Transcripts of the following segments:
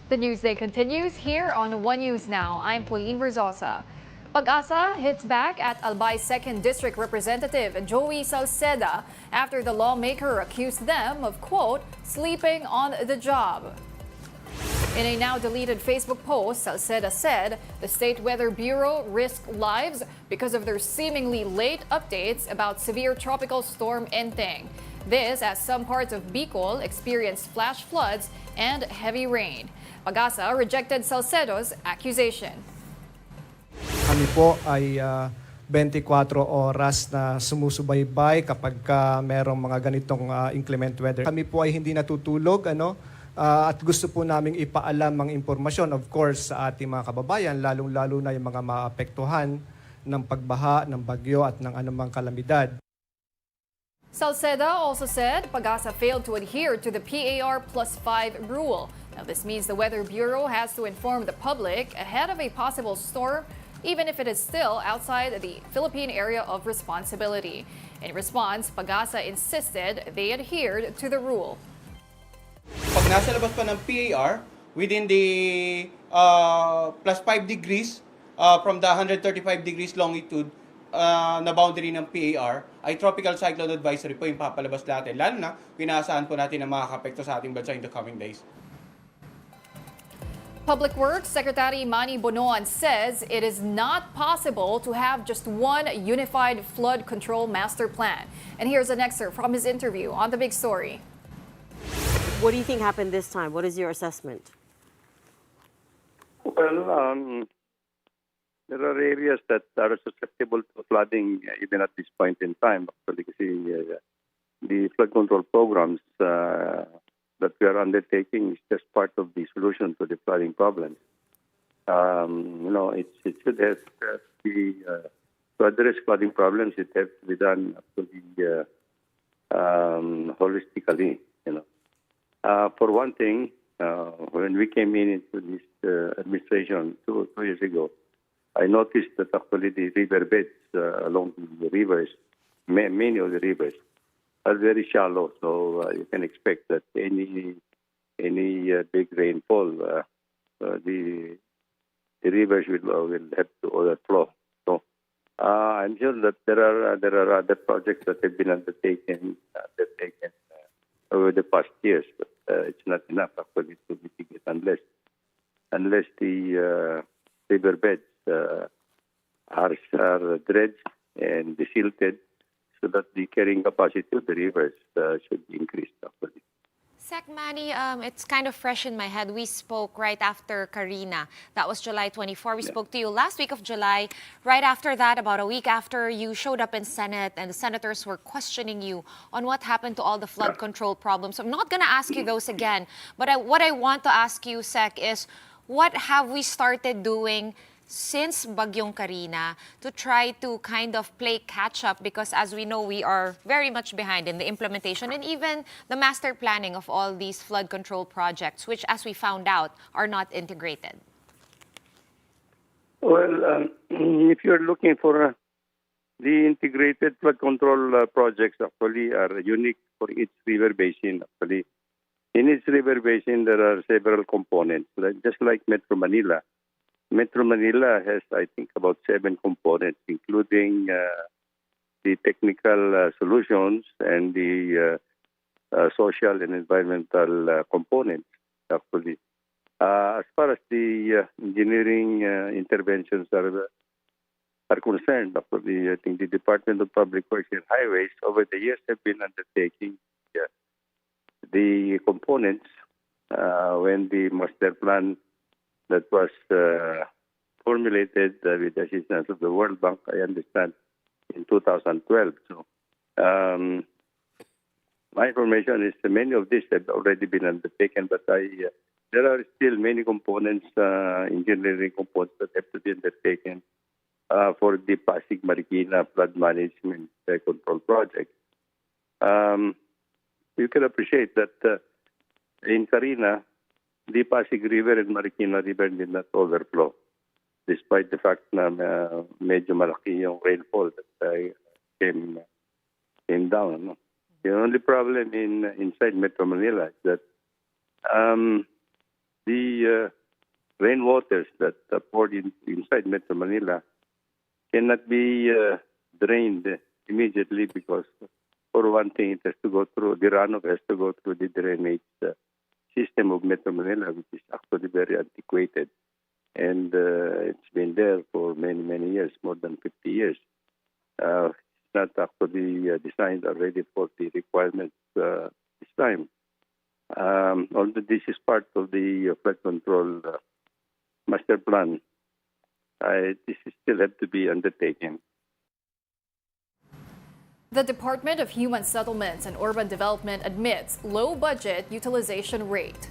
The Newsday continues here on One News Now. I'm Pauline Verzosa. PAGASA hits back at Albay's 2nd District Representative Joey Salceda after the lawmaker accused them of, quote, sleeping on the job. In a now deleted Facebook post, Salceda said the State Weather Bureau risked lives because of their seemingly late updates about severe tropical storm Enteng. This as some parts of Bicol experienced flash floods and heavy rain. PAGASA rejected Salcedo's accusation. Kami po ay 24 oras na sumusubaybay kapag merong mga ganitong inclement weather. Kami po ay hindi natutulog at gusto po naming ipaalam ang impormasyon, of course, sa ating mga kababayan, lalong-lalo na yung mga maapektuhan ng pagbaha, ng bagyo at ng anumang kalamidad. Salceda also said PAGASA failed to adhere to the PAR +5 rule. Now, this means the Weather Bureau has to inform the public ahead of a possible storm, even if it is still outside the Philippine area of responsibility. In response, PAGASA insisted they adhered to the rule. Pag nasa labas pa ng PAR, within the +5 degrees from the 135 degrees longitude na boundary ng PAR, ay tropical cyclone advisory po yung papalabas natin. Lalo na, pinaasahan po natin na makakapekto sa ating bansa in the coming days. Public Works Secretary Manny Bonoan says it is not possible to have just one unified flood control master plan. And here's an excerpt from his interview on The Big Story. What do you think happened this time? What is your assessment? Well, there are areas that are susceptible to flooding even at this point in time. Actually, the flood control programs that we are undertaking is just part of the solution to the flooding problem. It should have to be to address flooding problems. It has to be done actually holistically. For one thing, when we came into this administration two years ago, I noticed that actually the riverbeds along the rivers, many of the rivers, are very shallow. So you can expect that any big rainfall, the rivers will have to overflow. So I'm sure that there are other projects that have been undertaken over the past years, but it's not enough actually to mitigate unless the riverbeds are dredged and desilted, so that the carrying capacity of the rivers should be increased actually. Sec Manny, it's kind of fresh in my head. We spoke right after Karina. That was July 24. We spoke to you last week of July. Right after that, about a week after, you showed up in Senate and the senators were questioning you on what happened to all the flood control problems. So I'm not going to ask you those again. But what I want to ask you, Sec, is what have we started doing since Bagyong Karina to try to kind of play catch-up, because as we know, we are very much behind in the implementation and even the master planning of all these flood control projects, which, as we found out, are not integrated? Well, if you're looking for the integrated flood control projects, actually are unique for each river basin. Actually, in each river basin, there are several components, just like Metro Manila. Metro Manila has, I think, about 7 components, including the technical solutions and the social and environmental components, actually. As far as the engineering interventions are concerned, actually, I think the Department of Public Works and Highways over the years have been undertaking the components when the master plan that was formulated with the assistance of the World Bank, I understand, in 2012. So my information is many of these have already been undertaken, but there are still many components, engineering components that have to be undertaken for the Pasig Marikina flood management control project. You can appreciate that in Karina, the Pasig River and Marikina River did not overflow, despite the fact na medyo malaki yung rainfall that came down. No? The only problem inside Metro Manila is that the rainwaters that poured inside Metro Manila cannot be drained immediately because, for one thing, it has to go through, the runoff has to go through the drainage system of Metro Manila, which is actually very antiquated. And it's been there for many, many years, more than 50 years. It's not actually designed already for the requirements this time. Although this is part of the flood control master plan, this is still have to be undertaken. The Department of Human Settlements and Urban Development admits low budget utilization rate.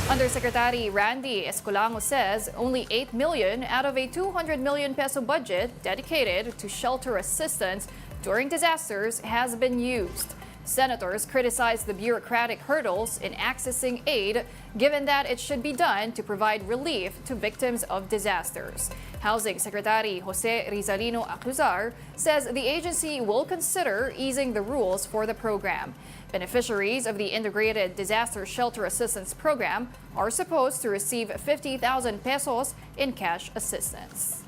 Undersecretary Randy Escolango says only 8 million out of a 200 million peso budget dedicated to shelter assistance during disasters has been used. Senators criticized the bureaucratic hurdles in accessing aid, given that it should be done to provide relief to victims of disasters. Housing Secretary Jose Rizalino Acuzar says the agency will consider easing the rules for the program. Beneficiaries of the Integrated Disaster Shelter Assistance Program are supposed to receive 50,000 pesos in cash assistance.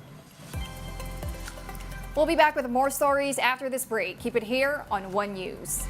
We'll be back with more stories after this break. Keep it here on One News.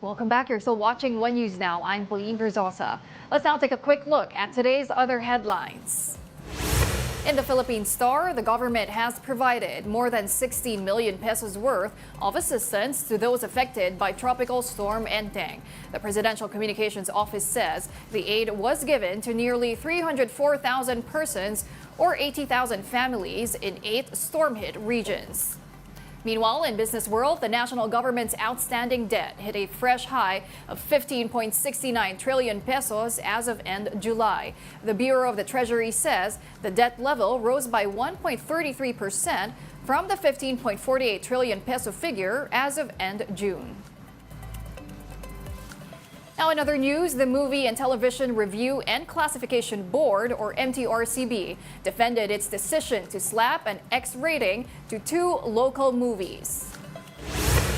Welcome back. You're still watching One News Now. I'm Pauline Verzosa. Let's now take a quick look at today's other headlines. In the Philippine Star, the government has provided more than 16 million pesos worth of assistance to those affected by Tropical Storm Enteng. The Presidential Communications Office says the aid was given to nearly 304,000 persons or 80,000 families in 8 storm-hit regions. Meanwhile, in business world, the national government's outstanding debt hit a fresh high of 15.69 trillion pesos as of end July. The Bureau of the Treasury says the debt level rose by 1.33% from the 15.48 trillion peso figure as of end June. Now, in other news, the Movie and Television Review and Classification Board, or MTRCB, defended its decision to slap an X rating to 2 local movies.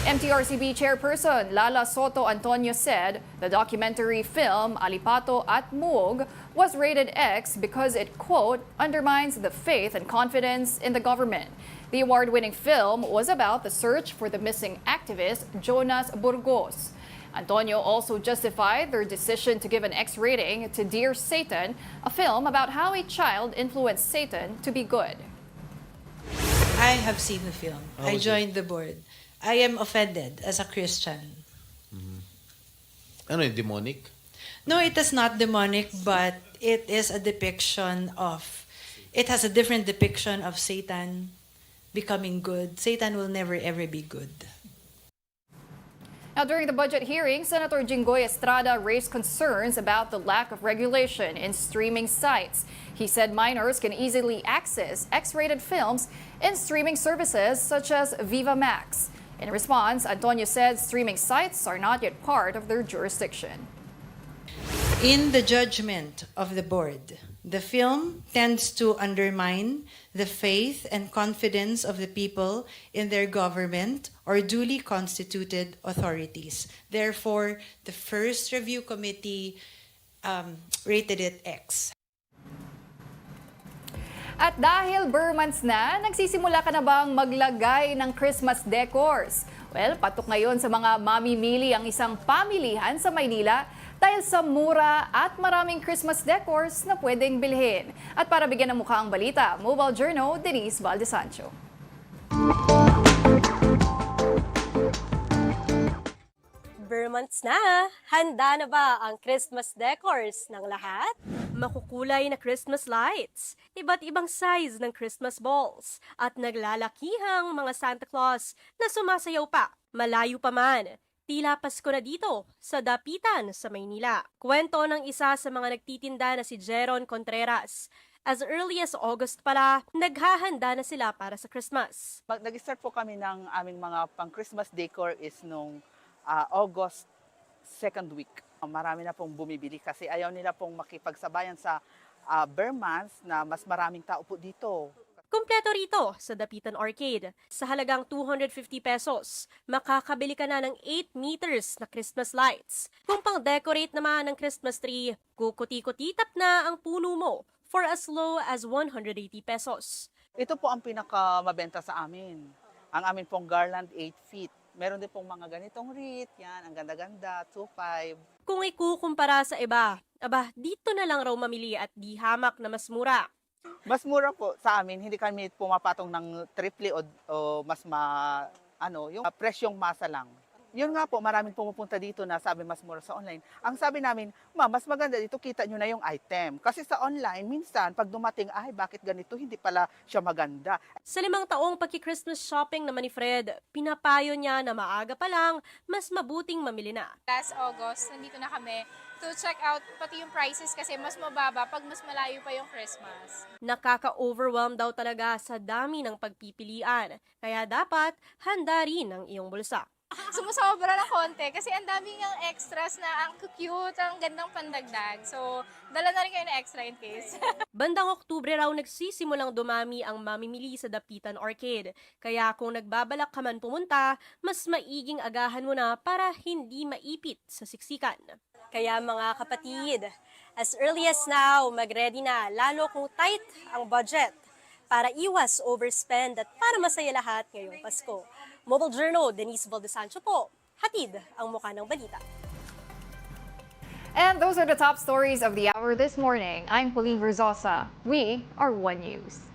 MTRCB Chairperson Lala Soto Antonio said the documentary film Alipato at Muog was rated X because it, quote, undermines the faith and confidence in the government. The award-winning film was about the search for the missing activist Jonas Burgos. Antonio also justified their decision to give an X rating to Dear Satan, a film about how a child influenced Satan to be good. I have seen the film. I joined the board. I am offended as a Christian. Ano yung demonic? No, it is not demonic, but it is a depiction of, it has a different depiction of Satan becoming good. Satan will never ever be good. Now, during the budget hearing, Senator Jinggoy Estrada raised concerns about the lack of regulation in streaming sites. He said minors can easily access X-rated films in streaming services such as Viva Max. In response, Antonio said streaming sites are not yet part of their jurisdiction. In the judgment of the board, the film tends to undermine the faith and confidence of the people in their government or duly constituted authorities. Therefore, the first review committee rated it X. At dahil Burr-months na, nagsisimula ka na bang maglagay ng Christmas decors? Well, patok ngayon sa mga mamimili ang isang pamilihan sa Maynila dahil sa mura at maraming Christmas decors na pwedeng bilhin. At para bigyan ng mukha ang balita, Mobile Journal, Denise Valdesancho. Burr-months na! Handa na ba ang Christmas decors ng lahat? Makukulay na Christmas lights, iba't ibang size ng Christmas balls, at naglalakihang mga Santa Claus na sumasayaw pa, malayo pa man. Tila Pasko na dito, sa Dapitan sa Maynila. Kwento ng isa sa mga nagtitinda na si Jeron Contreras. As early as August pala, naghahanda na sila para sa Christmas. Nag-start po kami ng aming mga pang-Christmas decor is nung August 2nd week. Marami na pong bumibili kasi ayaw nila pong makipagsabayan sa Burr-months na mas maraming tao po dito. Kumpleto rito sa Dapitan Arcade. Sa halagang 250 pesos, makakabili ka na ng 8 meters na Christmas lights. Kung pang-decorate naman ng Christmas tree, kukuti-kutitap na ang puno mo for as low as 180 pesos. Ito po ang pinakamabenta sa amin. Ang amin pong garland 8 feet. Meron din pong mga ganitong wreath, yan, ang ganda-ganda, 2.5. Kung ikukumpara sa iba, dito na lang raw mamili at di hamak na mas mura. Mas mura po sa amin, hindi kami pumapatong ng triple o mas yung presyong masa lang. Yun nga po, maraming pumupunta dito na sabi mas mura sa online. Ang sabi namin, mas maganda dito, kita nyo na yung item. Kasi sa online, minsan, pag dumating, bakit ganito, hindi pala siya maganda. Sa 5 taong pagki-Christmas shopping naman ni Fred, pinapayo niya na maaga pa lang, mas mabuting mamili na. Last August, nandito na kami to check out pati yung prices kasi mas mababa pag mas malayo pa yung Christmas. Nakaka-overwhelm daw talaga sa dami ng pagpipilian, kaya dapat handa rin ang iyong bulsa. Sumusobra na konti kasi ang daming yung extras na ang cute, ang gandang pandagdag. So, dala na rin kayo na extra in case. Bandang Oktubre raw nagsisimulang dumami ang mamimili sa Dapitan Arcade. Kaya kung nagbabalak ka man pumunta, mas maiging agahan mo na para hindi maipit sa siksikan. Kaya mga kapatid, as early as now, mag-ready na, lalo kung tight ang budget para iwas overspend at para masaya lahat ngayong Pasko. Mobile Journal, Denise Valdesancho po, Hatid ang mukha ng balita. And those are the top stories of the hour this morning. I'm Pauline Verzosa. We are One News.